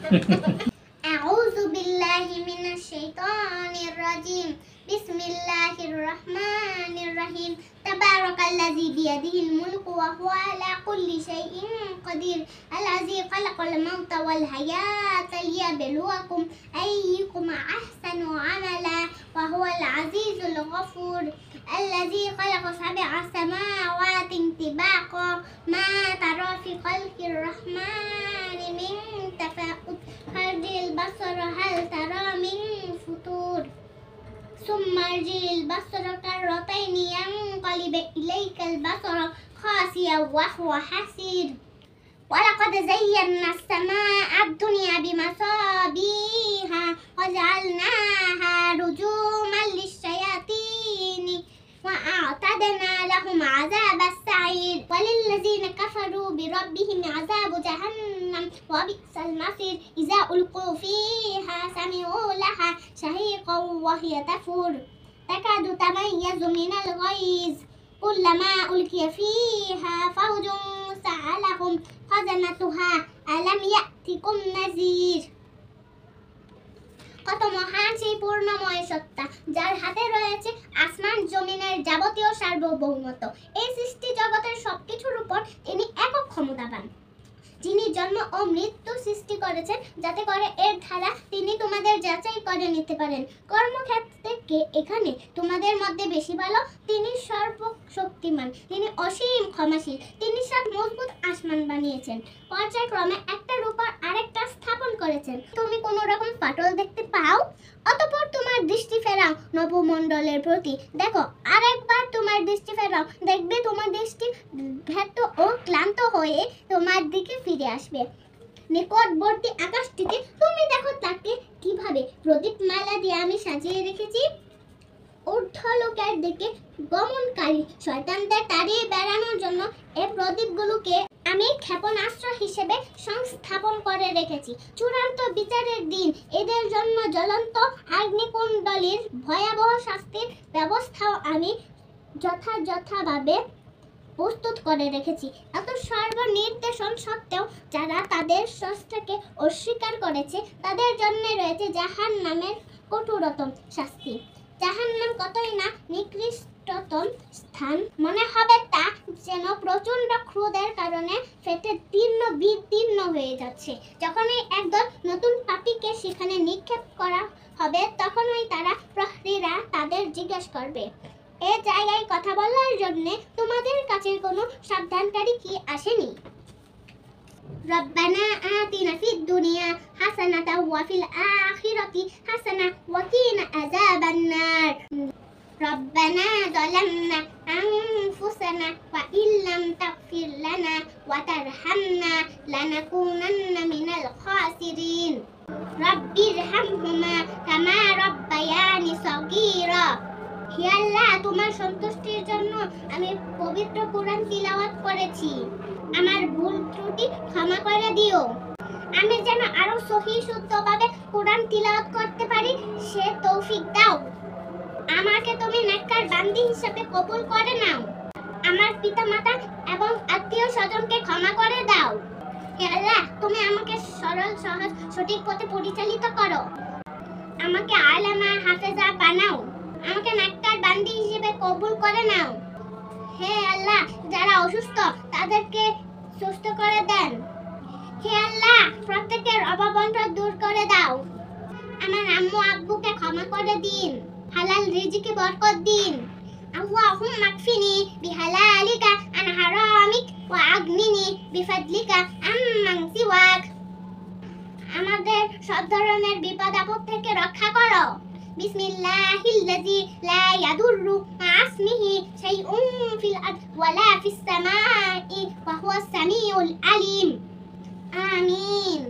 আউযু বিল্লাহি মিনাশ শাইতানির রাজিম। বিসমিল্লাহির রহমানির রহিম। তাবারাকাল্লাযী বিয়াদিহিল মুলকু ওয়া হুয়া আলা কুল্লি শাইইন কাদির। আল্লাযী খালাকাল মাউতা ওয়াল হায়াতা লিয়াবলুয়াকুম আইয়ুকুম আহসানু আমালা ওয়া হুয়াল আজিজুল গফুর। আল্লাযী খালাকা সাব'a সামাওয়াতিন তিবাকা মা তারা ফি খালকির রহমানি মিন তাফাউত ফারজিল বাসরা হাল তারা মিন ফুতুর। ثم ارجع البصر كرتين ينقلب إليك البصر خاسئا وهو حسير. ولقد زينا السماء الدنيا بمصابيح وجعلناها رجوما للشياطين وأعتدنا لهم عذاب السعير. وللذين كفروا بربهم عذاب جهنم وبئس المصير. إذا ألقوا فيها سمعوا لها شهيقا وهي تفور تكاد تميز من الغيظ كلما ألقي فيها فوج سألهم خزنتها ألم يأتكم نذير. কত মহান সেই পূর্ণময় সত্তা, যার হাতে রয়েছে আসমান জমিনের যাবতীয় সার্বভৌমত্ব। এই সৃষ্টি জগতের সবকিছুর উপর তিনি একক ক্ষমতাবান, যিনি জন্ম ও মৃত্যু সৃষ্টি করেছেন যাতে করে এর ধারা তিনি তোমাদের যাচাই করে নিতে পারেন। কর্মক্ষেত্রে কে এখানে তোমাদের মধ্যে বেশি ভালো? তিনি সর্বশক্তিমান, তিনি অসীম ক্ষমাশীল, তিনি সব মজবুত আসমান বানিয়েছেন, পর্যায়ক্রমে একটার উপর আরেকটা স্থাপন করেছেন। তুমি কোনো রকম ফাটল দেখতে পাও? অতঃপর তোমার দৃষ্টি ফেরাও নবমণ্ডলের প্রতি, দেখো আরেকবার তোমার দৃষ্টি ফেরাও, দেখবে তোমার দৃষ্টি ব্যর্থ ও ক্লান্ত হয়ে তোমার দিকে ফিরে আসবে। নিকটবর্তী আকাশটিকে তুমি দেখো, তাকে কিভাবে প্রদীপ মালা দিয়ে আমি সাজিয়ে রেখেছি। ঊর্ধ্বলোকের দিকে গমনকারী শয়তানদের তাড়িয়ে বেড়ানোর জন্য এই প্রদীপগুলোকে আমি ক্ষেপণাস্ত্র হিসেবে সংস্থাপন করে রেখেছি। চূড়ান্ত বিচারের দিন এদের জন্য জ্বলন্ত অগ্নিকুণ্ডলীর ভয়াবহ শাস্তির ব্যবস্থাও আমি যথাযথভাবে প্রস্তুত করে রেখেছি। এত সর্বনির্দেশন সত্ত্বেও যারা তাদের স্রষ্টাকে অস্বীকার করেছে তাদের জন্য রয়েছে জাহান্নামের কঠোরতম শাস্তি। জাহান্নাম কতই না নিকৃষ্টতম স্থান, মনে হবে তা যেন প্রচন্ড ক্রোধের কারণে ফেটে তীর্ণ বিতীর্ণ হয়ে যাচ্ছে। যখনই একদল নতুন পাপীকে সেখানে নিক্ষেপ করা হবে তখনই তারা প্রহরীরা তাদের জিজ্ঞাসা করবে, এ জায়গায় কথা বলার জন্য তোমাদের কাছে কোনো সাবধানকারী কি আসেনি? রব্বানা আতিনা ফিদ দুনিয়া হাসানাতাও ওয়া ফিল আখিরাতি হাসানা ওয়া কিনা আযাবান নার। রব্বানা যালামনা আনফুসানা ওয়া ইল্লাম তাগফির লানা ওয়া তারহামনা লানাকুনান্না মিনাল খাসিরিন। রব্বিরহামহুমা কামা রাব্বায়ানি সগীরা। হে আল্লাহ, তোমার সন্তুষ্টির জন্য আমি পবিত্র কোরআন তিলাওয়াত করেছি, আমার ভুল ত্রুটি ক্ষমা করে দিও। আমি যেন আরো সহি শুদ্ধভাবে কোরআন তিলাওয়াত করতে পারি সে তৌফিক দাও। আমাকে তুমি নেককার বান্দি হিসেবে কবুল করে নাও। আমার পিতামাতা এবং আত্মীয় স্বজনকে ক্ষমা করে দাও। হে আল্লাহ, তুমি আমাকে সরল সহজ সঠিক পথে পরিচালিত করো। আমাকে আলেমা হাফেজা বানাও। আমাকে নেককার বান্দি হিসেবে কবুল করে নাও। হে আল্লাহ, যারা অসুস্থ তাদেরকে সুস্থ করে দেন। হে আল্লাহ, প্রত্যেকের অভাব-অনটন দূর করে দাও। আমার আম্মু আব্বুকে ক্ষমা করে দিন, হালাল রিজিকে বরকত দিন। আল্লাহুম্মা আকফিনি বিহালালিকা আন হারামিক ওয়া আগনিনি বিফাদলিকা আম্মান সিওয়াক। আমাদের সব ধরনের বিপদ আপদ থেকে রক্ষা করো। বিসমিল্লাহিল্লাযী লা ইয়াদুররু মা ইসমিহি শাইউন ফিল আরদি ওয়ালা ফিস সামাই ওয়া হুয়াস সামিউল আলিম। আমিন।